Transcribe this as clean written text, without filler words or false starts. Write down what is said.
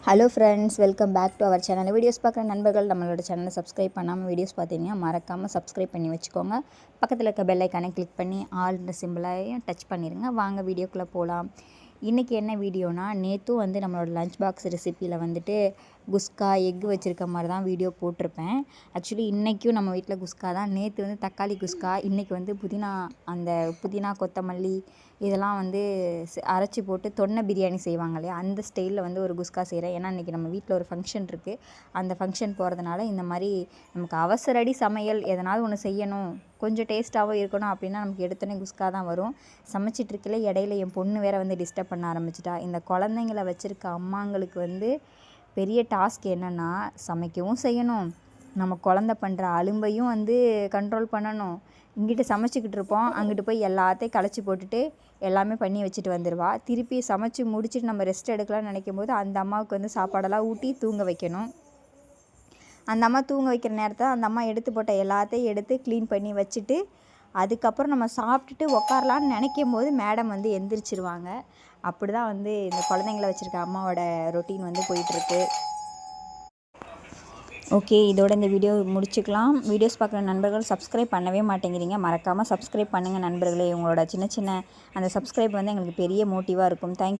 Hello friends, welcome back to our channel. Videos பார்க்குற நண்பர்கள் நம்மளோட சேனலை சப்ஸ்கிரைப் பண்ணாமல் வீடியோஸ் பார்த்தீங்கன்னா மறக்காமல் சப்ஸ்கிரைப் பண்ணி வச்சுக்கோங்க. பக்கத்தில் இருக்க பெல் ஐக்கானை கிளிக் பண்ணி ஆல்ன்ற சிம்பிளையும் டச் பண்ணிடுங்க. வாங்க வீடியோக்குள்ளே போகலாம். இன்றைக்கி என்ன வீடியோனா, நேற்றும் நம்மளோட லஞ்ச் பாக்ஸ் ரெசிப்பியில் குஸ்கா எக் வச்சுருக்க மாதிரி தான் வீடியோ போட்டிருப்பேன். ஆக்சுவலி இன்றைக்கும் நம்ம வீட்டில் குஸ்கா தான். நேற்று தக்காளி குஸ்கா, இன்றைக்கி புதினா கொத்தமல்லி இதெல்லாம் அரைச்சி போட்டு தொன்னை பிரியாணி செய்வாங்க இல்லையா, அந்த ஸ்டைலில் ஒரு குஸ்கா செய்கிறேன். ஏன்னா இன்றைக்கி நம்ம வீட்டில் ஒரு ஃபங்க்ஷன் இருக்குது. அந்த ஃபங்க்ஷன் போகிறதுனால இந்த மாதிரி நமக்கு அவசரடி சமையல் எதனாவது ஒன்று செய்யணும், கொஞ்சம் டேஸ்ட்டாகவும் இருக்கணும் அப்படின்னா நமக்கு எடுத்தோன்னே குஸ்கா தான் வரும். சமைச்சிட்ருக்கல இடையில என் பொண்ணு வேறு டிஸ்டர்ப் பண்ண ஆரம்பிச்சிட்டா. இந்த குழந்தைங்கள வச்சுருக்க அம்மாங்களுக்கு பெரிய டாஸ்க் என்னென்னா, சமைக்கவும் செய்யணும், நம்ம குழந்த பண்ணுற அலும்பையும் கண்ட்ரோல் பண்ணணும். இங்கிட்டு சமைச்சிக்கிட்டு இருப்போம், அங்கிட்டு போய் எல்லாத்தையும் களைச்சி போட்டுட்டு எல்லாமே பண்ணி வச்சுட்டு வந்துடுவா. திருப்பி சமைச்சு முடிச்சுட்டு நம்ம ரெஸ்ட் எடுக்கலாம்னு நினைக்கும் போது அந்த அம்மாவுக்கு சாப்பாடெல்லாம் ஊட்டி தூங்க வைக்கணும். அந்த அம்மா தூங்க வைக்கிற நேரத்தில் அந்த அம்மா எடுத்து போட்ட எல்லாத்தையும் எடுத்து க்ளீன் பண்ணி வச்சுட்டு அதுக்கப்புறம் நம்ம சாப்பிட்டுட்டு உக்காரலான்னு நினைக்கும் போது மேடம் எந்திரிச்சிருவாங்க. அப்படி தான் இந்த குழந்தைங்கள வச்சுருக்க அம்மாவோட ரொட்டீன் போயிட்டுருக்கு. ஓகே, இதோட இந்த வீடியோ முடிச்சுக்கலாம். வீடியோஸ் பார்க்குற நண்பர்கள் சப்ஸ்கிரைப் பண்ணவே மாட்டேங்கிறீங்க. மறக்காமல் சப்ஸ்கிரைப் பண்ணுங்கள் நண்பர்களே. உங்களோட சின்ன அந்த சப்ஸ்கிரைப் எங்களுக்கு பெரிய மோட்டிவாக இருக்கும். தேங்க்யூ.